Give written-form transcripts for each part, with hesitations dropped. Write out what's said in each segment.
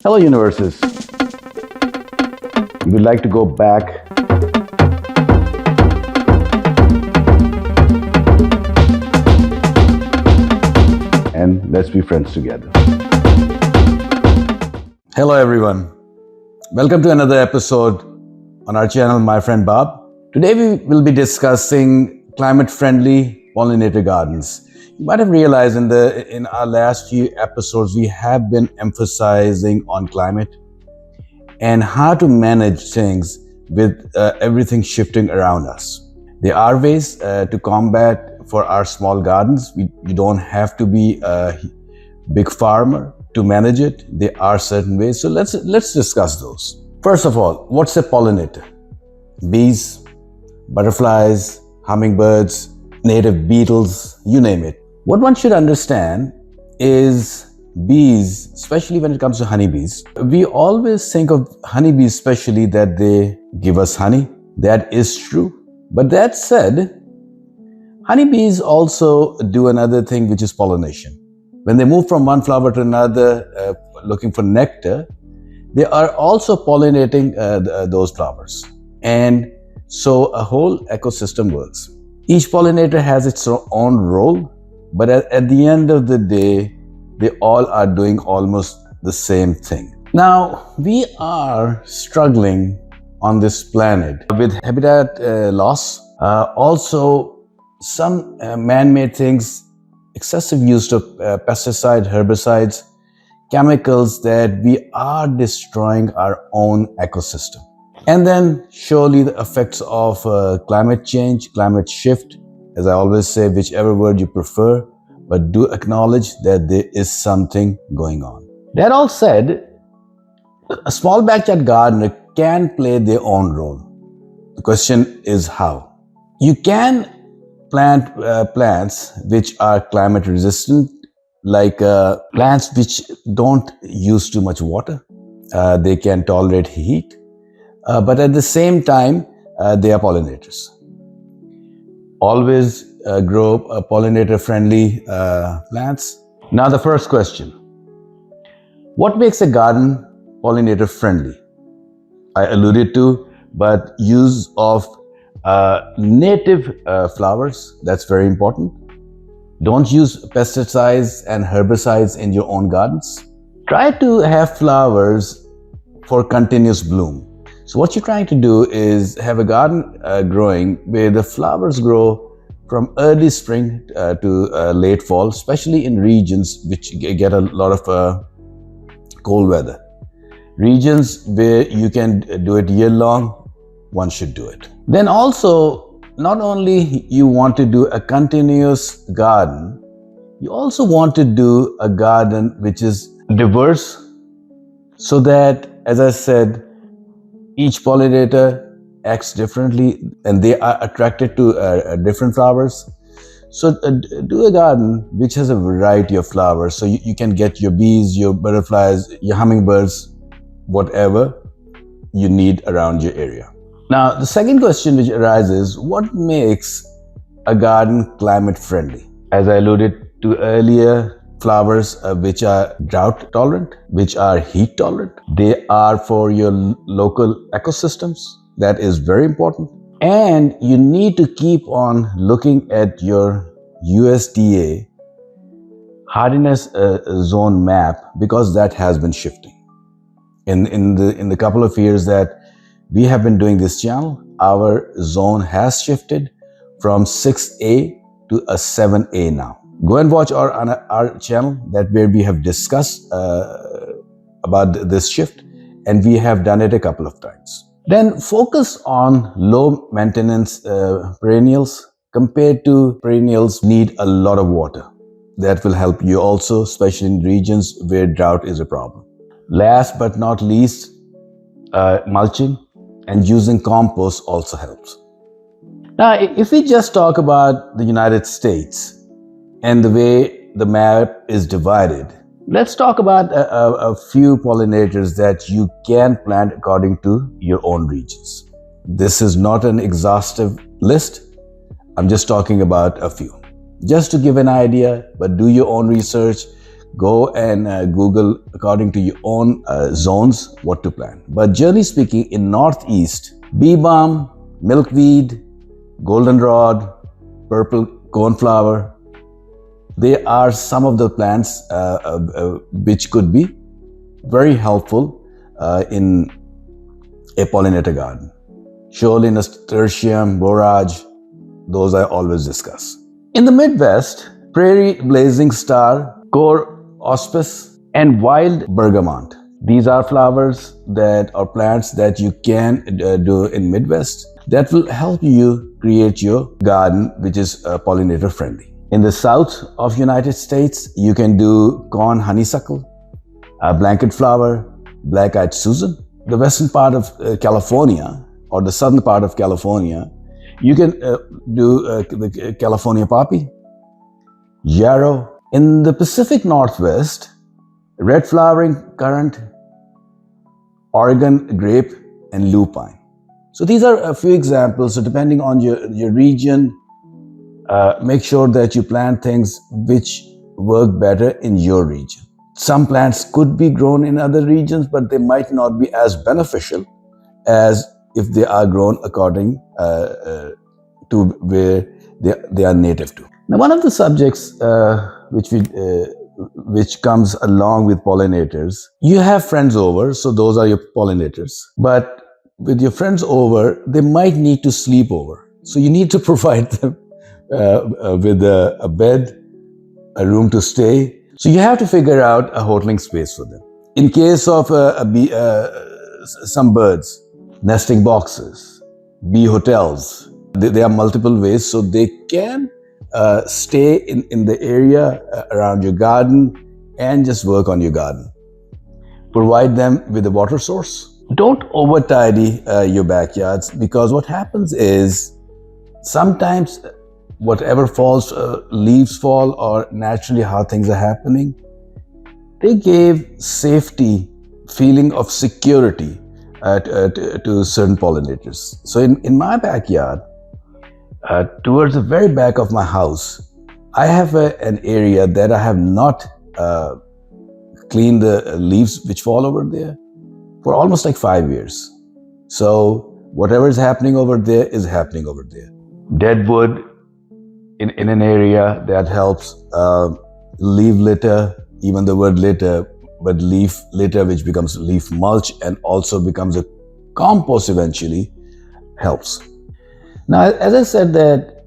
Hello, universes. We would like to go back and let's be friends together. Hello, everyone. Welcome to another episode on our channel, My Friend Bob. Today, we will be discussing climate-friendly pollinator gardens. You might have realized in our last few episodes, we have been emphasizing on climate and how to manage things with everything shifting around us. There are ways to combat for our small gardens. You don't have to be a big farmer to manage it. There are certain ways. So let's discuss those. First of all, what's a pollinator? Bees, butterflies, hummingbirds, native beetles, you name it. What one should understand is bees, especially when it comes to honeybees. We always think of honeybees, especially that they give us honey. That is true. But that said, honeybees also do another thing, which is pollination. When they move from one flower to another, looking for nectar, they are also pollinating those flowers. And so a whole ecosystem works. Each pollinator has its own role, but at the end of the day, they all are doing almost the same thing. Now, we are struggling on this planet with habitat loss, also some man-made things, excessive use of pesticides, herbicides, chemicals, that we are destroying our own ecosystem. And then surely the effects of climate change, climate shift, as I always say, whichever word you prefer, but do acknowledge that there is something going on. That all said, a small backyard gardener can play their own role. The question is how. You can plant plants which are climate resistant, like plants which don't use too much water. They can tolerate heat, but at the same time, they are pollinators. Always grow pollinator-friendly plants. Now, the first question. What makes a garden pollinator-friendly? I alluded to, but use of native flowers, that's very important. Don't use pesticides and herbicides in your own gardens. Try to have flowers for continuous bloom. So what you're trying to do is have a garden growing where the flowers grow from early spring to late fall, especially in regions which get a lot of cold weather. Regions where you can do it year long, one should do it. Then also, not only you want to do a continuous garden, you also want to do a garden which is diverse, so that, as I said, each pollinator acts differently and they are attracted to different flowers. So do a garden which has a variety of flowers, so you can get your bees, your butterflies, your hummingbirds, whatever you need around your area. Now, the second question which arises, what makes a garden climate friendly? As I alluded to earlier, flowers which are drought tolerant, which are heat tolerant. They are for your local ecosystems. That is very important. And you need to keep on looking at your USDA hardiness zone map, because that has been shifting. In the couple of years that we have been doing this channel, our zone has shifted from 6A to a 7A now. Go and watch our channel, that where we have discussed about this shift, and we have done it a couple of times. Then focus on low maintenance perennials compared to perennials need a lot of water. That will help you also, especially in regions where drought is a problem. Last but not least, mulching and using compost also helps. Now, if we just talk about the United States and the way the map is divided, let's talk about a few pollinators that you can plant according to your own regions. This is not an exhaustive list. I'm just talking about a few. Just to give an idea, but do your own research. Go and Google according to your own zones what to plant. But generally speaking, in Northeast, bee balm, milkweed, goldenrod, purple coneflower, they are some of the plants which could be very helpful in a pollinator garden. Surely nasturtium, borage, those I always discuss. In the Midwest, prairie blazing star, core auspice, and wild bergamot. These are flowers that are plants that you can do in Midwest that will help you create your garden which is pollinator friendly. In the south of United States, you can do corn honeysuckle, blanket flower, black-eyed Susan. The western part of California or the southern part of California, you can do the California poppy, yarrow. In the Pacific Northwest, red flowering currant, Oregon grape, and lupine. So these are a few examples. So depending on your region, make sure that you plant things which work better in your region. Some plants could be grown in other regions, but they might not be as beneficial as if they are grown according to where they are native to. Now, one of the subjects which comes along with pollinators, you have friends over, so those are your pollinators. But with your friends over, they might need to sleep over. So you need to provide them with a bed, a room to stay. So you have to figure out a hoteling space for them. In case of some birds, nesting boxes, bee hotels, there are multiple ways so they can stay in the area around your garden and just work on your garden. Provide them with a water source. Don't over tidy your backyards, because what happens is sometimes whatever falls, leaves fall, or naturally how things are happening, they gave safety, feeling of security to certain pollinators. So in my backyard, towards the very back of my house, I have an area that I have not cleaned the leaves which fall over there for almost like 5 years. So whatever is happening over there is happening over there. Dead wood in an area, that helps. Leaf litter, even the word litter, but leaf litter which becomes leaf mulch and also becomes a compost eventually, helps. Now, as I said, that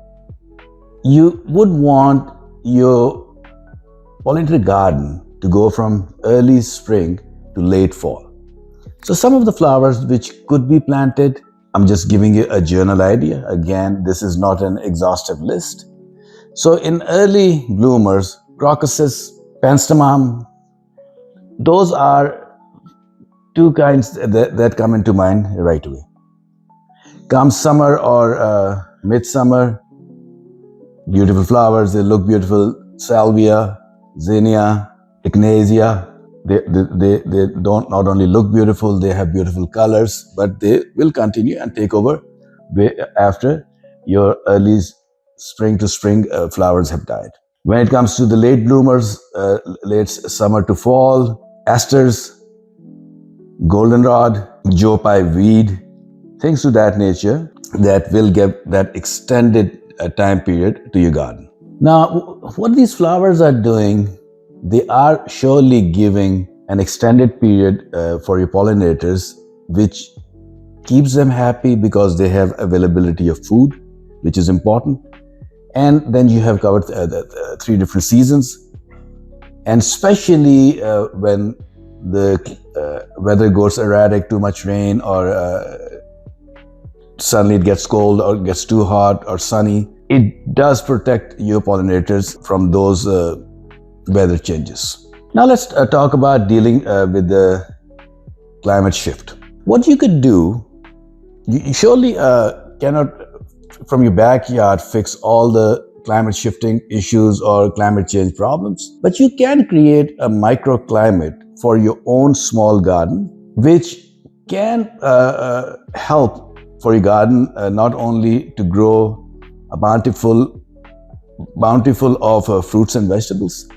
you would want your pollinator garden to go from early spring to late fall. So some of the flowers which could be planted, I'm just giving you a general idea. Again, this is not an exhaustive list. So in early bloomers, crocuses, penstemon, those are two kinds that come into mind right away. Come summer or midsummer, beautiful flowers, they look beautiful. Salvia, zinnia, echinacea, they don't not only look beautiful, they have beautiful colors, but they will continue and take over after your early spring to spring flowers have died. When it comes to the late bloomers, late summer to fall, asters, goldenrod, Joe Pye weed, things to that nature that will give that extended time period to your garden. Now, what these flowers are doing, they are surely giving an extended period for your pollinators, which keeps them happy because they have availability of food, which is important. And then you have covered the 3 different seasons. And especially when the weather goes erratic, too much rain, or suddenly it gets cold or gets too hot or sunny, it does protect your pollinators from those weather changes. Now let's talk about dealing with the climate shift. What you could do, you surely cannot from your backyard fix all the climate shifting issues or climate change problems, but you can create a microclimate for your own small garden, which can help for your garden not only to grow a bountiful of fruits and vegetables,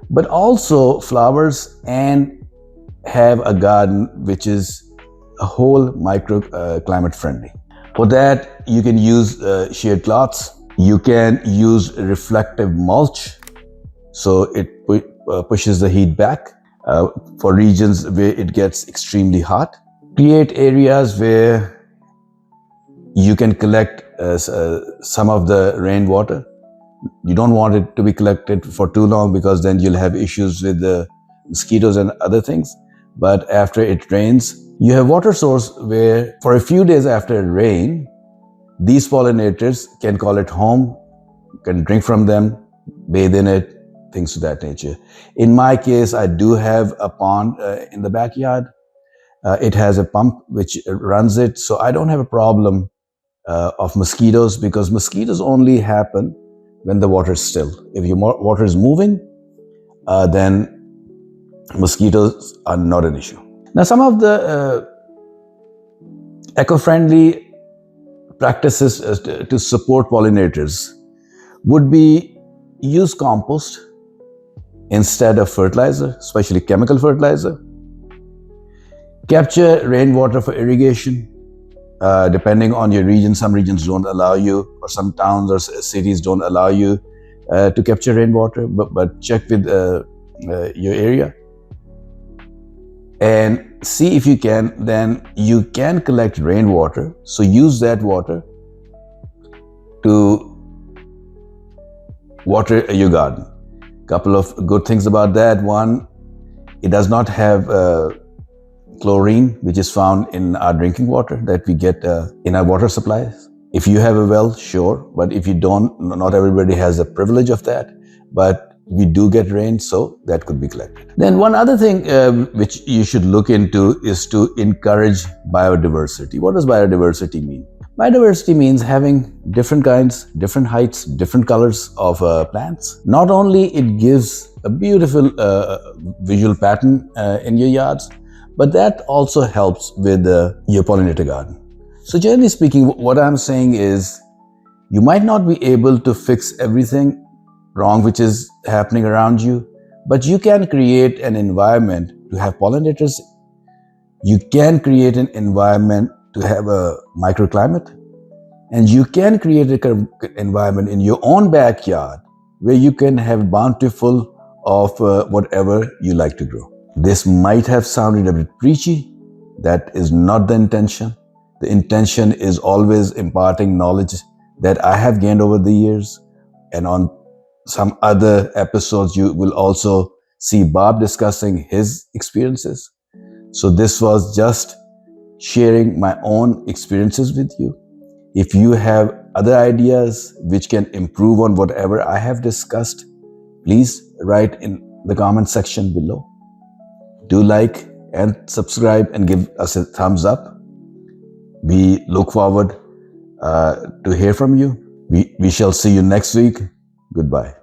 but also flowers, and have a garden which is a whole microclimate friendly. For that, you can use shade cloths. You can use reflective mulch, so it pushes the heat back for regions where it gets extremely hot. Create areas where you can collect some of the rainwater. You don't want it to be collected for too long, because then you'll have issues with the mosquitoes and other things. But after it rains, you have water source where for a few days after rain, these pollinators can call it home, can drink from them, bathe in it, things of that nature. In my case, I do have a pond in the backyard. It has a pump which runs it, so I don't have a problem of mosquitoes, because mosquitoes only happen when the water is still. If your water is moving, then mosquitoes are not an issue. Now, some of the eco-friendly practices to support pollinators would be use compost instead of fertilizer, especially chemical fertilizer. Capture rainwater for irrigation. Depending on your region, some regions don't allow you, or some towns or cities don't allow you to capture rainwater, but check with your area and see if you can. Then you can collect rainwater, so use that water to water your garden. Couple of good things about that. One, it does not have chlorine, which is found in our drinking water that we get in our water supplies. If you have a well, sure, but if you don't, not everybody has the privilege of that, but we do get rain, so that could be collected. Then one other thing which you should look into is to encourage biodiversity. What does biodiversity mean? Biodiversity means having different kinds, different heights, different colors of plants. Not only it gives a beautiful visual pattern in your yards, but that also helps with your pollinator garden. So generally speaking, what I'm saying is, you might not be able to fix everything wrong which is happening around you, but you can create an environment to have pollinators. You can create an environment to have a microclimate, and you can create an environment in your own backyard where you can have bountiful of whatever you like to grow. This might have sounded a bit preachy. That is not the intention. The intention is always imparting knowledge that I have gained over the years. And on some other episodes, you will also see Bob discussing his experiences. So this was just sharing my own experiences with you. If you have other ideas which can improve on whatever I have discussed, please write in the comment section below. Do like and subscribe and give us a thumbs up. We look forward to hear from you. We shall see you next week. Goodbye.